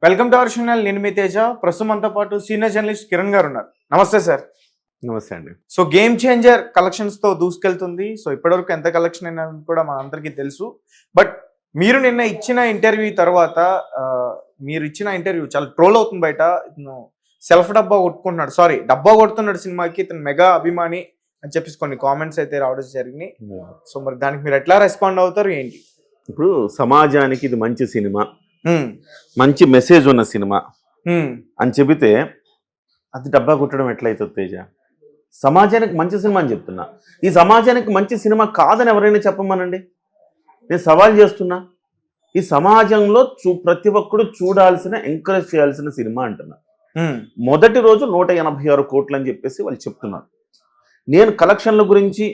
Welcome to our channel. నేను మీ తేజ. ప్రస్తుతం మనతో పాటు సీనియర్ జర్నలిస్ట్ కిరణ్ గారు ఉన్నారు. నమస్తే సార్. నమస్తే అండి. సో గేమ్ చేంజర్ కలెక్షన్స్ తో దూసుకెళ్తుంది. సో ఇప్పటివరకు ఎంత కలెక్షన్ అయినా కూడా మనందరికీ తెలుసు. బట్ మీరు నిన్న ఇచ్చిన ఇంటర్వ్యూ తర్వాత మీరు ఇచ్చిన ఇంటర్వ్యూ చాలా ట్రోల్ అవుతుంది బయట. ఇతను సెల్ఫ్ డబ్బా కొట్టుకుంటున్నాడు, సారీ డబ్బా కొడుతున్నాడు సినిమాకి, ఇతను మెగా అభిమాని అని చెప్పేసి కొన్ని కామెంట్స్ అయితే రావడం జరిగినాయి. సో మరి దానికి మీరు ఎట్లా రెస్పాండ్ అవుతారు ఏంటి? ఇప్పుడు సమాజానికి ఇది మంచి సినిమా, మంచి మెసేజ్ ఉన్న సినిమా అని చెబితే అది డబ్బా కొట్టడం ఎట్లయితుంది తేజ? సమాజానికి మంచి సినిమా అని చెప్తున్నా. ఈ సమాజానికి మంచి సినిమా కాదని ఎవరైనా చెప్పమనండి. నేను సవాల్ చేస్తున్నా. ఈ సమాజంలో ప్రతి ఒక్కడు చూడాల్సిన, ఎంకరేజ్ చేయాల్సిన సినిమా అంటున్నా. మొదటి రోజు 186 కోట్లు అని చెప్పేసి వాళ్ళు చెప్తున్నారు. నేను కలెక్షన్ల గురించి,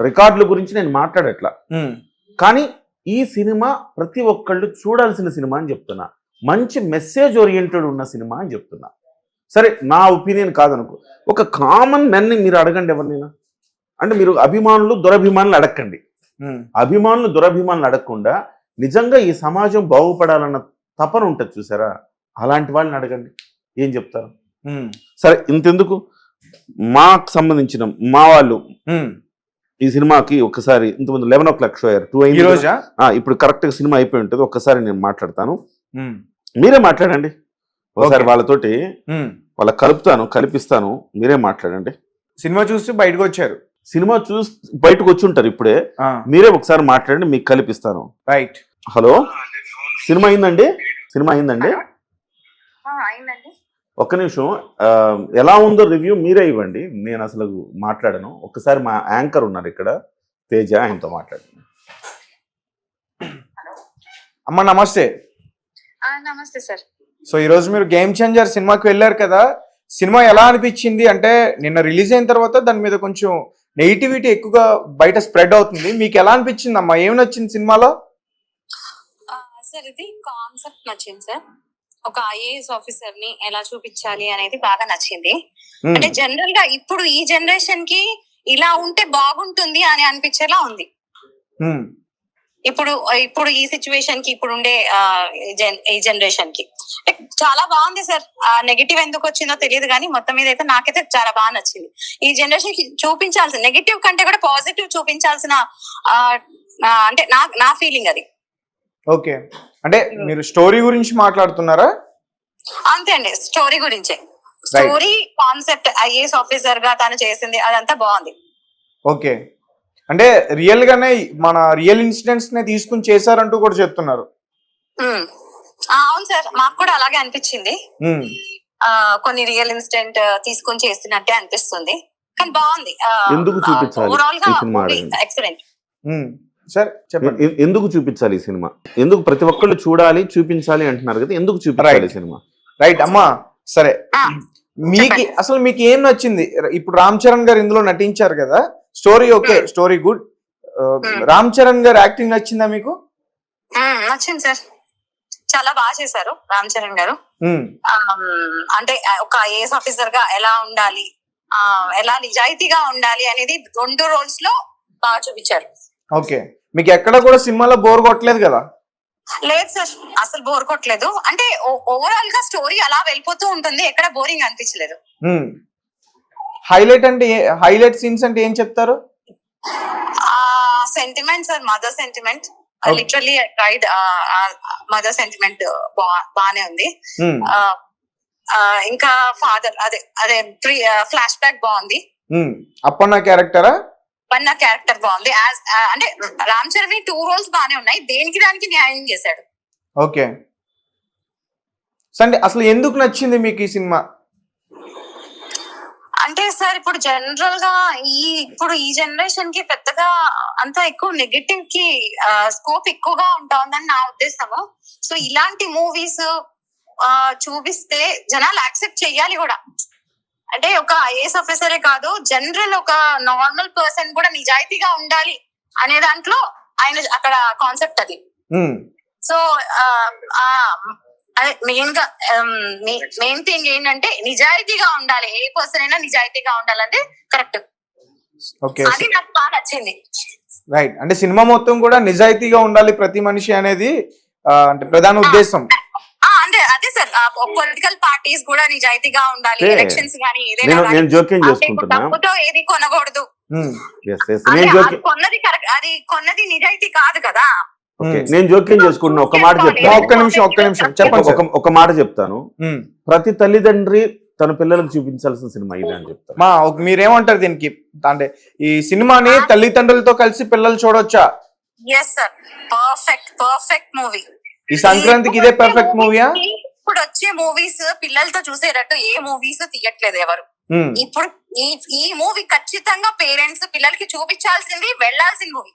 రికార్డుల గురించి నేను మాట్లాడట్లా. కానీ ఈ సినిమా ప్రతి ఒక్కళ్ళు చూడాల్సిన సినిమా అని చెప్తున్నా. మంచి మెసేజ్ ఓరియంటెడ్ ఉన్న సినిమా అని చెప్తున్నా. సరే, నా ఒపీనియన్ కాదనుకో. ఒక కామన్ మెన్ని మీరు అడగండి ఎవరినైనా. అంటే మీరు అభిమానులు దురభిమానులు అడగండి. అభిమానులు దురభిమానులు అడగకుండా నిజంగా ఈ సమాజం బాగుపడాలన్న తపన ఉంటుంది చూసారా, అలాంటి వాళ్ళని అడగండి. ఏం చెప్తారు? సరే, ఇంతెందుకు, మాకు సంబంధించిన మా వాళ్ళు ఈ సినిమాకి ఒకసారి ఇంతకుముందు 11 o'clock షో అయ్యారు. 2 అయింది. ఇప్పుడు కరెక్ట్గా సినిమా అయిపోయి ఉంటుంది. ఒక్కసారి నేను మాట్లాడతాను, మీరే మాట్లాడండి. ఒకసారి వాళ్ళతోటి వాళ్ళకి కల్పిస్తాను, మీరే మాట్లాడండి. సినిమా చూసి బయటకు వచ్చారు. సినిమా చూసి బయటకు వచ్చి ఉంటారు. ఇప్పుడే మీరే ఒకసారి మాట్లాడండి, మీకు కల్పిస్తాను. రైట్. హలో, సినిమా అయిందండి? సినిమా అయిందండి? ఒక్క నిమిషం, ఎలా ఉందో రివ్యూ మీరే ఇవ్వండి, నేను అసలు మాట్లాడను. ఒక్కసారి మా యాంకర్ ఉన్నారు ఇక్కడ, తేజ, ఆయనతో మాట్లాడండి. అమ్మ నమస్తే. నమస్తే సార్. సో ఈ రోజు మీరు గేమ్ చేంజర్ సినిమాకి వెళ్ళారు కదా, సినిమా ఎలా అనిపించింది? అంటే నిన్న రిలీజ్ అయిన తర్వాత దాని మీద కొంచెం నెగిటివిటీ ఎక్కువగా బయట స్ప్రెడ్ అవుతుంది. మీకు ఎలా అనిపించింది అమ్మా? ఏమి నచ్చింది సినిమాలో? సార్, ఇది కాన్సెప్ట్ నచ్చింది సార్. ఒక ఐఏఎస్ ఆఫీసర్ ని ఎలా చూపించాలి అనేది బాగా నచ్చింది. అంటే జనరల్ గా ఇప్పుడు ఈ జనరేషన్ కి ఇలా ఉంటే బాగుంటుంది అని అనిపించేలా ఉంది. ఇప్పుడు ఈ సిచ్యువేషన్ కి, ఇప్పుడు ఉండే ఈ జనరేషన్ కి చాలా బాగుంది సార్. నెగిటివ్ ఎందుకు వచ్చిందో తెలియదు కానీ మొత్తం మీద అయితే నాకైతే చాలా బాగా నచ్చింది. ఈ జనరేషన్ కి చూపించాల్సిన నెగిటివ్ కంటే కూడా పాజిటివ్ చూపించాల్సిన అంటే నా ఫీలింగ్ అది. ఓకే, అంటే మీరు స్టోరీ గురించి మాట్లాడుతున్నారా? అంతే అండి, స్టోరీ గురించే. స్టోరీ కాన్సెప్ట్, ఐఏఎస్ ఆఫీసర్ గా తను చేసింది అదంతా బాగుంది. ఓకే, అంటే రియల్ గానే మన రియల్ ఇన్సిడెంట్స్ నే తీసుకుని చేశారంటూ కూడా చెప్తున్నారు. అవును సార్, మాకు కూడా అలాగే అనిపించింది. కొన్ని రియల్ ఇన్సిడెంట్ తీసుకొని చేసినట్టే అనిపిస్తుంది. కానీ బాగుంది. ఎందుకు చూపించాలి ఓవరాల్ గా ఎక్సలెంట్. సార్ చెప్పండి, ఎందుకు చూపించాలి ఈ సినిమా? ఎందుకు ప్రతి ఒక్కళ్ళు చూడాలి, చూపించాలి అంటున్నారు కదా, ఎందుకు చూపించాలి సినిమా? రైట్ అమ్మా. సరే, అసలు మీకు ఏం నచ్చింది? ఇప్పుడు రామ్ చరణ్ గారు ఇందులో నటించారు కదా, story okay, story good. Ram Charan గారు యాక్టింగ్ నచ్చిందా మీకు? నచ్చింది సార్, చాలా బాగా చేశారు రామ్ చరణ్ గారు. అంటే ఒక ఐఏఎస్ ఆఫీసర్ గా ఎలా ఉండాలి, ఎలా నిజాయితీగా ఉండాలి అనేది 2 రోల్స్ లో బాగా చూపించారు. ఓకే, మీకు ఎక్కడ కూడా సినిమాలో బోర్ కొట్టలేదు కదా? లేదు సార్, అసలు బోర్ కొట్టలేదు. అంటే ఓవరాల్ గా స్టోరీ అలా వెళ్ళిపోతూ ఉంటుంది, ఎక్కడ బోరింగ్ అనిపించలేదు. హైలైట్ సీన్స్ అంటే ఏం చెప్తారు? Sentiment sir, mother sentiment. Literally tried. Mother sentiment బానే ఉంది. ఇంకా ఫాదర్, అదే ఫ్లాష్ బ్యాక్ బాగుంది. అప్పన్న క్యారెక్టరా? పన్న క్యారెక్టర్ బాగుంది. అంటే రామ్ చరణ్ 2 రోల్స్ బానే ఉన్నాయి, దేనికి దానికి న్యాయం చేశాడు. ఓకే, సండే అసలు ఎందుకు నచ్చింది మీకు ఈ సినిమా? అంటే సార్, ఇప్పుడు జనరల్ గా ఈ జనరేషన్ కి పెద్దగా అంత ఎక్కువ నెగటివ్ కి స్కోప్ ఎక్కువగా ఉంటుందని నా ఉద్దేశము. సో ఇలాంటి మూవీస్ చూపిస్తే జనాలు యాక్సెప్ట్ చెయ్యాలి కూడా. అంటే ఒక ఐఏఎస్ ఆఫీసరే కాదు, జనరల్ ఒక నార్మల్ పర్సన్ కూడా నిజాయితీగా ఉండాలి అనే దాంట్లో ఆయన అక్కడ కాన్సెప్ట్ అది. సో అదే మెయిన్ థింగ్ ఏంటంటే నిజాయితీగా ఉండాలి, ఏ పర్సన్ అయినా నిజాయితీగా ఉండాలంటే కరెక్ట్. అది నాకు బాగా నచ్చింది. రైట్, అంటే సినిమా మొత్తం కూడా నిజాయితీగా ఉండాలి ప్రతి మనిషి అనేది అంటే ప్రధాన ఉద్దేశం. అంటే అదే సార్, పొలిటికల్ పార్టీస్ కూడా నిజాయితీగా ఉండాలి, ఏ, ఎలక్షన్స్ కానీ ఏదైనా నేను కానీ నేను జోక్యం అంటే చేసుకుంటున్నా. డబ్బుతో ఏది కొనకూడదు. Yes, yes. అంటే నేను అది జోక్యం కొన్నది కరెక్ట్, అది కొన్నది నిజాయితీ కాదు కదా. ఓకే, నేను జోక్యం చేసుకుంటున్నా. ఒక మాట చెప్తాను. ఒక్క నిమిషం చెప్పండి సార్. ఒక మాట చెప్తాను. ప్రతి తల్లిదండ్రి తన పిల్లలకు చూపించాల్సిన సినిమా ఇదే అని చెప్తాను. మీరేమంటారు దీనికి? అంటే ఈ సినిమాని తల్లిదండ్రులతో కలిసి పిల్లలు చూడొచ్చా? Yes sir, perfect movie. ఈ సంక్రాంతికి ఇదే పర్ఫెక్ట్ మూవీయా? ఇప్పుడు వచ్చే మూవీస్ పిల్లలతో చూసేటట్టు ఏ మూవీస్ తీయట్లేదు ఎవరు. ఇప్పుడు ఈ మూవీ ఖచ్చితంగా పేరెంట్స్ పిల్లలకి చూపించాల్సింది, వెళ్ళాల్సిన మూవీ.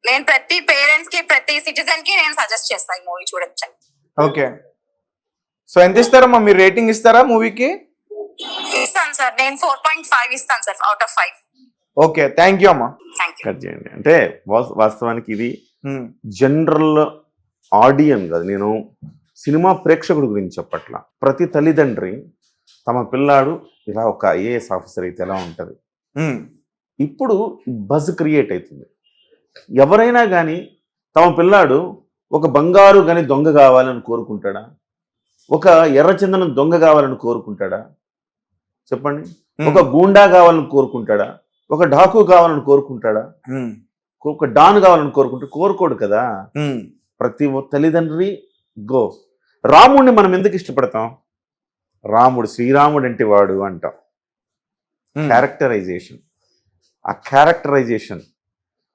నేను ప్రతి పేరెంట్స్ కి, ప్రతి సిటిజన్ కి నేను సజెస్ట్ చేస్తాను ఈ మూవీ చూడొచ్చు. ఓకే, సో ఎంత ఇస్తారమ్మా మీరు? రేటింగ్ ఇస్తారా మూవీకి? ఇస్తాను సార్, నేను 4.5 ఇస్తాను sir out of 5. Okay, thank you అమ్మా. Thank you. కట్ చేయండి. అంటే వాస్తవానికి ఇది జనరల్ ఆడియన్ కాదు, నేను సినిమా ప్రేక్షకుడి గురించి చెప్పట్లా. ప్రతి తల్లిదండ్రి తమ పిల్లాడు ఇలా ఒక ఐఏఎస్ ఆఫీసర్ అయితే ఎలా ఉంటుంది, ఇప్పుడు బజ్ క్రియేట్ అవుతుంది. ఎవరైనా కానీ తమ పిల్లాడు ఒక బంగారు గని దొంగ కావాలని కోరుకుంటాడా? ఒక ఎర్రచందనం దొంగ కావాలని కోరుకుంటాడా? చెప్పండి. ఒక గూండా కావాలని కోరుకుంటాడా? ఒక డాకు కావాలని కోరుకుంటాడా? ఒక డాన్ కావాలని కోరుకోడు కదా. ప్రతి తల్లిదండ్రి గో. రాముడిని మనం ఎందుకు ఇష్టపడతాం? రాముడు శ్రీరాముడు అంటే వాడు అంటాం. క్యారెక్టరైజేషన్, ఆ క్యారెక్టరైజేషన్.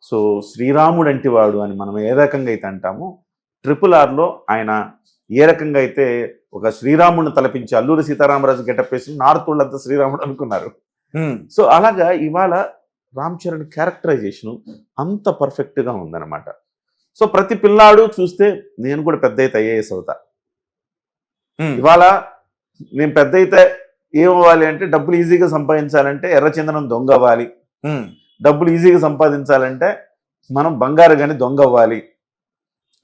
సో శ్రీరాముడు అంటే వాడు అని మనం ఏ రకంగా అయితే అంటామో, RRRలో ఆయన ఏ రకంగా అయితే ఒక శ్రీరాముడిని తలపించి అల్లూరి సీతారామరాజు గెటప్ వేసి నార్త్ వాళ్ళంతా శ్రీరాముడు అనుకున్నారు. సో అలాగా ఇవాళ రామ్ చరణ్ క్యారెక్టరైజేషన్ అంత పర్ఫెక్ట్గా ఉందన్నమాట. సో ప్రతి పిల్లాడు చూస్తే నేను కూడా పెద్ద అయితే ఐఏఎస్ అవుతా. ఇవాళ నేను పెద్ద అయితే ఏమవ్వాలి అంటే, డబ్బులు ఈజీగా సంపాదించాలంటే ఎర్రచందనం దొంగ అవ్వాలి, డబ్బులు ఈజీగా సంపాదించాలంటే మనం బంగారు కానీ దొంగ అవ్వాలి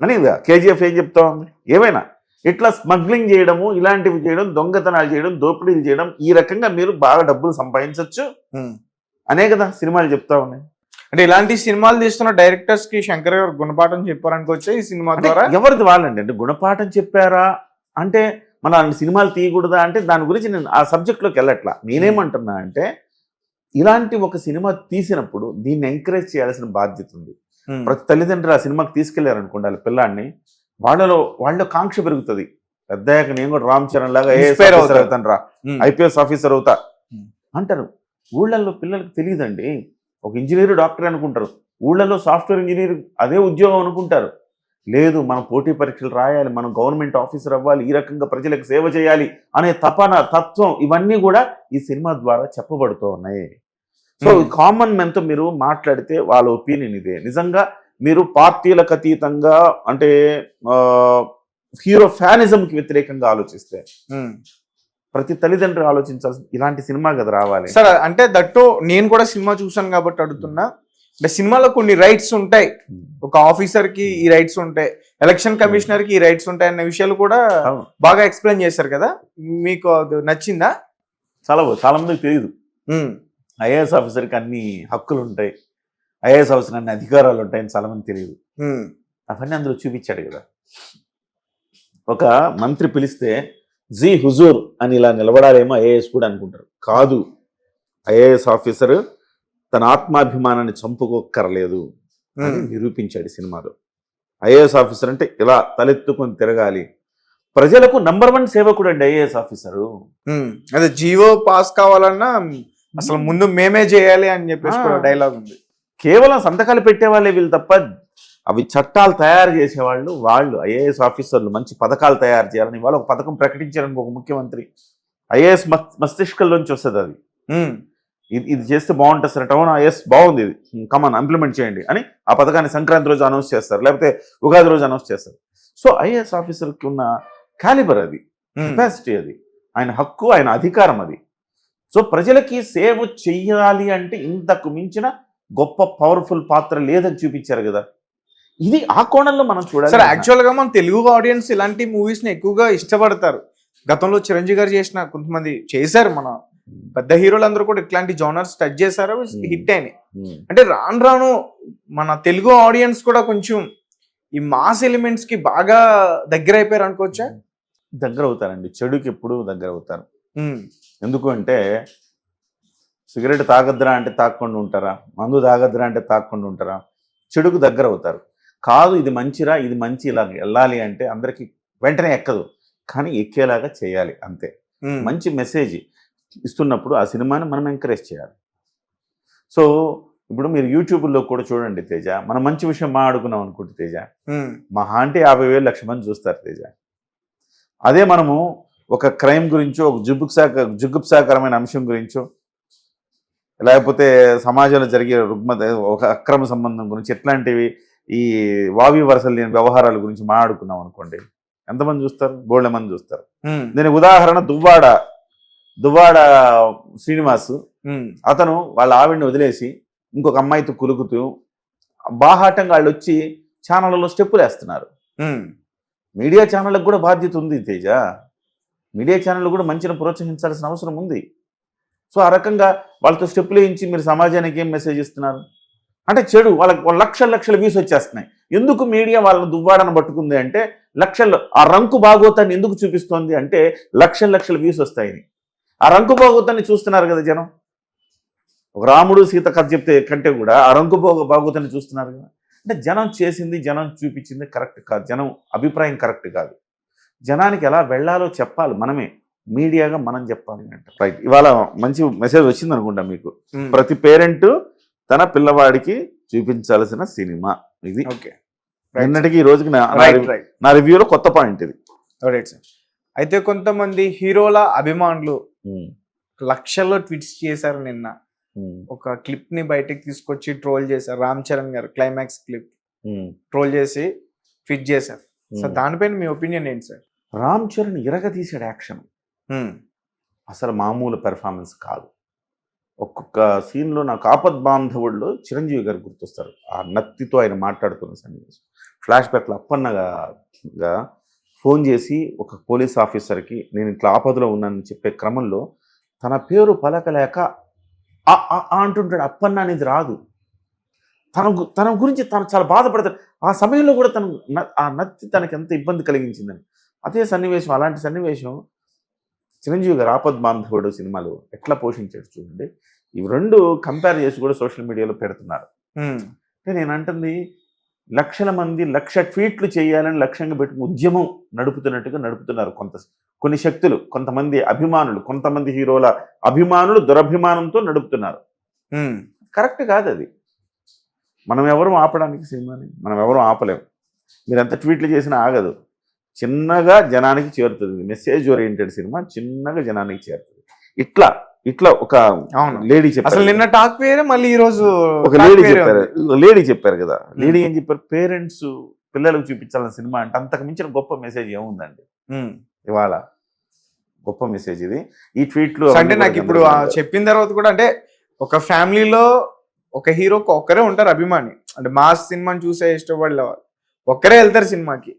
అని KGF ఏం చెప్తా ఉంది. ఏమైనా ఇట్లా స్మగ్లింగ్ చేయడము, ఇలాంటివి చేయడం, దొంగతనాలు చేయడం, దోపిడీలు చేయడం, ఈ రకంగా మీరు బాగా డబ్బులు సంపాదించవచ్చు అనే కదా సినిమాలు చెప్తా ఉన్నాయి. అంటే ఇలాంటి సినిమాలు తీస్తున్న డైరెక్టర్స్ కి శంకర్ గారు గుణపాఠం చెప్పారనుకోవచ్చా ఈ సినిమా ద్వారా? ఎవరిది వాళ్ళండి. అంటే గుణపాఠం చెప్పారా అంటే మన సినిమాలు తీయకూడదా అంటే దాని గురించి నేను ఆ సబ్జెక్ట్లోకి వెళ్ళట్లా. నేనేమంటున్నా అంటే, ఇలాంటి ఒక సినిమా తీసినప్పుడు దీన్ని ఎంకరేజ్ చేయాల్సిన బాధ్యత ఉంది. ప్రతి తల్లిదండ్రులు ఆ సినిమాకి తీసుకెళ్లారనుకోండి వాళ్ళ పిల్లాన్ని, వాళ్ళ కాంక్ష పెరుగుతుంది. పెద్దయ్యాక నేను కూడా రామ్ చరణ్ లాగా అవుతాను రా, IPS ఆఫీసర్ అవుతా అంటారు. ఊళ్ళల్లో పిల్లలకు తెలియదండి. ఒక ఇంజనీర్, డాక్టర్ అనుకుంటారు. ఊళ్ళల్లో సాఫ్ట్వేర్ ఇంజనీర్ అదే ఉద్యోగం అనుకుంటారు. లేదు, మనం పోటీ పరీక్షలు రాయాలి, మనం గవర్నమెంట్ ఆఫీసర్ అవ్వాలి, ఈ రకంగా ప్రజలకు సేవ చేయాలి అనే తత్వం ఇవన్నీ కూడా ఈ సినిమా ద్వారా చెప్పబడుతూ ఉన్నాయి. సో కామన్ మెన్తో మీరు మాట్లాడితే వాళ్ళ ఒపీనియన్ ఇదే. నిజంగా మీరు పార్టీలకు అతీతంగా అంటే హీరో ఫ్యానిజంకి వ్యతిరేకంగా ఆలోచిస్తే ప్రతి తల్లిదండ్రులు ఆలోచించాల్సింది ఇలాంటి సినిమా కదా రావాలి సార్. అంటే దట్టు నేను కూడా సినిమా చూసాను కాబట్టి అడుగుతున్నా. అంటే సినిమాలో కొన్ని రైట్స్ ఉంటాయి, ఒక ఆఫీసర్ కి ఈ రైట్స్ ఉంటాయి, ఎలక్షన్ కమిషనర్ కి ఈ రైట్స్ ఉంటాయి అన్న విషయాలు కూడా బాగా ఎక్స్ప్లెయిన్ చేశారు కదా. మీకు అది నచ్చిందా? చాలా మందికి తెలియదు. IAS ఆఫీసర్కి అన్ని హక్కులు ఉంటాయి, IAS ఆఫీసర్ అన్ని అధికారాలు ఉంటాయని చాలా మంది తెలియదు. అవన్నీ అందులో చూపించాడు కదా. ఒక మంత్రి పిలిస్తే జీ హుజూర్ అని ఇలా నిలబడాలేమో IAS కూడా అనుకుంటారు. కాదు, IAS ఆఫీసర్ తన ఆత్మాభిమానాన్ని చంపుకోక్కర్లేదు అని నిరూపించాడు సినిమాలో. IAS ఆఫీసర్ అంటే ఇలా తలెత్తుకొని తిరగాలి, ప్రజలకు #1 సేవకుడు అండి IAS ఆఫీసరు. అదే జీవో పాస్ కావాలన్నా అసలు ముందు మేమే చేయాలి అని చెప్పేసి డైలాగ్ ఉంది. కేవలం సంతకాలు పెట్టేవాళ్ళే వీళ్ళు తప్ప అవి చట్టాలు తయారు చేసేవాళ్ళు వాళ్ళు IAS ఆఫీసర్లు. మంచి పథకాలు తయారు చేయాలని వాళ్ళు ఒక పథకం ప్రకటించారని ఒక ముఖ్యమంత్రి, IAS మస్తిష్కంలోంచి వస్తుంది అది. ఇది చేస్తే బాగుంటుంది సార్, అవునా ఎస్ బాగుంది, ఇది కమాన్ ఇంప్లిమెంట్ చేయండి అని ఆ పథకాన్ని సంక్రాంతి రోజు అనౌన్స్ చేస్తారు, లేకపోతే ఉగాది రోజు అనౌన్స్ చేస్తారు. సో IAS ఆఫీసర్కి ఉన్న క్యాలిబర్ అది, కెపాసిటీ అది, ఆయన హక్కు, ఆయన అధికారం అది. సో ప్రజలకి సేవ చెయ్యాలి అంటే ఇంతకు మించిన గొప్ప పవర్ఫుల్ పాత్ర లేదని చూపించారు కదా. ఇది ఆ కోణంలో మనం చూడాలి సార్. యాక్చువల్గా మన తెలుగు ఆడియన్స్ ఇలాంటి మూవీస్ని ఎక్కువగా ఇష్టపడతారు. గతంలో చిరంజీవి గారు చేసిన, కొంతమంది చేశారు, మన పెద్ద హీరోలు అందరూ కూడా ఇట్లాంటి జోనర్స్ టచ్ చేశారు, హిట్ అయినాయి. అంటే రాను రాను మన తెలుగు ఆడియన్స్ కూడా కొంచెం ఈ మాస్ ఎలిమెంట్స్ కి బాగా దగ్గర అయిపోయారు అనుకోవచ్చా? దగ్గర అవుతారండి, చెడుకి ఎప్పుడు దగ్గర అవుతారు. ఉమ్, ఎందుకు అంటే సిగరెట్ తాగద్దురా అంటే తాగకుండా ఉంటారా, మందు తాగద్దురా అంటే తాగకుండా ఉంటారా, చెడుకు దగ్గర అవుతారు. కాదు ఇది మంచిరా, ఇది మంచి, ఇలా వెళ్ళాలి అంటే అందరికీ వెంటనే ఎక్కదు, కానీ ఎక్కేలాగా చేయాలి అంతే. ఉమ్, మంచి మెసేజ్ ఇస్తున్నప్పుడు ఆ సినిమాని మనం ఎంకరేజ్ చేయాలి. సో ఇప్పుడు మీరు యూట్యూబ్లో కూడా చూడండి తేజ, మనం మంచి విషయం మాట్లాడుకున్నాం అనుకుంటే తేజ, ఉమ్, మహా అంటే 50,000 లక్ష మంది చూస్తారు తేజ. అదే మనము ఒక క్రైమ్ గురించో, ఒక జుగుప్సాకరమైన అంశం గురించో, లేకపోతే సమాజంలో జరిగే రుగ్మత, ఒక అక్రమ సంబంధం గురించి, ఎట్లాంటివి ఈ వావి వరసలు లేని వ్యవహారాల గురించి మాట్లాడుకున్నాం అనుకోండి, ఎంతమంది చూస్తారు? బోళ్ళ మంది చూస్తారు. ఉమ్, దీనికి ఉదాహరణ దువ్వాడ శ్రీనివాస్. ఉమ్, అతను వాళ్ళ ఆవిడని వదిలేసి ఇంకొక అమ్మాయితో కులుకుతూ బాహాటంగా వాళ్ళు వచ్చి ఛానళ్ళలో స్టెప్పులు వేస్తున్నారు. ఉమ్, మీడియా ఛానళ్ళకు కూడా బాధ్యత ఉంది తేజ. మీడియా ఛానళ్ళు కూడా మంచిని ప్రోత్సహించాల్సిన అవసరం ఉంది. సో ఆ రకంగా వాళ్ళతో స్టెప్పులు వేయించి మీరు సమాజానికి ఏం మెసేజ్ ఇస్తున్నారు అంటే చెడు. వాళ్ళకి లక్షల వ్యూస్ వచ్చేస్తున్నాయి. ఎందుకు మీడియా వాళ్ళని దువ్వాడని పట్టుకుంది అంటే లక్షల్లో ఆ రంకు భాగోతాన్ని ఎందుకు చూపిస్తోంది అంటే లక్షల వ్యూస్ వస్తాయని. ఆ రంకు భాగోతాన్ని చూస్తున్నారు కదా జనం. ఒక రాముడు సీత కథ చెప్తే కంటే కూడా ఆ రంకు భాగోతాన్ని చూస్తున్నారు కదా. అంటే జనం చేసింది, జనం చూపించింది కరెక్ట్ కాదు, జనం అభిప్రాయం కరెక్ట్ కాదు. జనానికి ఎలా వెళ్ళాలో చెప్పాలి మనమే, మీడియాగా మనం చెప్పాలి అంట. రైట్, ఇవాళ మంచి మెసేజ్ వచ్చింది అనుకుంటా మీకు. ఉమ్. ప్రతి పేరెంట్ తన పిల్లవాడికి చూపించాల్సిన సినిమా ఇది. ఓకే, నిన్నటికి ఈ రోజుకి రైట్ రైట్ నా రివ్యూలో కొత్త పాయింట్ ఇది. Right sir. అయితే కొంతమంది హీరోల అభిమానులు లక్షల్లో ట్వీట్స్ చేశారు నిన్న. ఒక క్లిప్ ని బయటకు తీసుకొచ్చి ట్రోల్ చేశారు. రామ్ చరణ్ గారు క్లైమాక్స్ క్లిప్ ట్రోల్ చేసి ట్వీట్ చేశారు. సో దానిపైన మీ ఒపీనియన్ ఏంటి సార్? రామ్ చరణ్ ఇరగ తీసాడు యాక్షన్, అసలు మామూలు పెర్ఫార్మెన్స్ కాదు. ఒక్కొక్క సీన్లో నాకు ఆపద్ బాంధవుల్లో చిరంజీవి గారు గుర్తొస్తారు. ఆ నత్తితో ఆయన మాట్లాడుతున్న సన్నివేశం, ఫ్లాష్ బ్యాక్లో అప్పన్నగా ఫోన్ చేసి ఒక పోలీస్ ఆఫీసర్కి నేను ఇట్లా ఆపదలో ఉన్నానని చెప్పే క్రమంలో తన పేరు పలకలేక అంటుంటాడు. అప్పన్న అనేది రాదు. తన గురించి తను చాలా బాధపడతాడు. ఆ సమయంలో కూడా ఆ నత్తి తనకి ఎంత ఇబ్బంది కలిగించిందని. అదే సన్నివేశం, అలాంటి సన్నివేశం చిరంజీవి గారు ఆపద్ బాంధవుడు సినిమాలో ఎట్లా పోషించాడు చూడండి. ఇవి రెండు కంపేర్ చేసి కూడా సోషల్ మీడియాలో పెడుతున్నారు. అంటే నేను అంటుంది లక్షల మంది 1,00,000 ట్వీట్లు చేయాలని లక్ష్యంగా పెట్టుకుని ఉద్యమం నడుపుతున్నట్టుగా నడుపుతున్నారు కొన్ని శక్తులు, కొంతమంది అభిమానులు, కొంతమంది హీరోల అభిమానులు దురభిమానంతో నడుపుతున్నారు. కరెక్ట్ కాదు అది. మనం ఎవరు ఆపడానికి సినిమాని, మనం ఎవరు ఆపలేము. మీరు ఎంత ట్వీట్లు చేసినా ఆగదు. చిన్నగా జనానికి చేరుతుంది. మెసేజ్ ఓరియంటెడ్ సినిమా చిన్నగా జనానికి చేరుతుంది. ఇట్లా ఒక లేడీ చెప్పారు. అసలు నిన్న టాక్ వేరే, మళ్ళీ ఈ రోజు ఒక లేడీ చెప్పారు కదా. లేడీ ఏం చెప్పారు? పేరెంట్స్ పిల్లలకు చూపించాలని సినిమా అంటే అంతకు మించిన గొప్ప మెసేజ్ ఏముందండి ఇవాళ? గొప్ప మెసేజ్ ఇది. ఈ ట్వీట్లు అంటే నాకు ఇప్పుడు చెప్పిన తర్వాత కూడా అంటే ఒక ఫ్యామిలీలో ఒక హీరోకి ఒక్కరే ఉంటారు అభిమాని. అంటే మాస్ సినిమాని చూసే ఇష్టపడే వాళ్ళు ఒక్కరే వెళ్తారు సినిమాకి.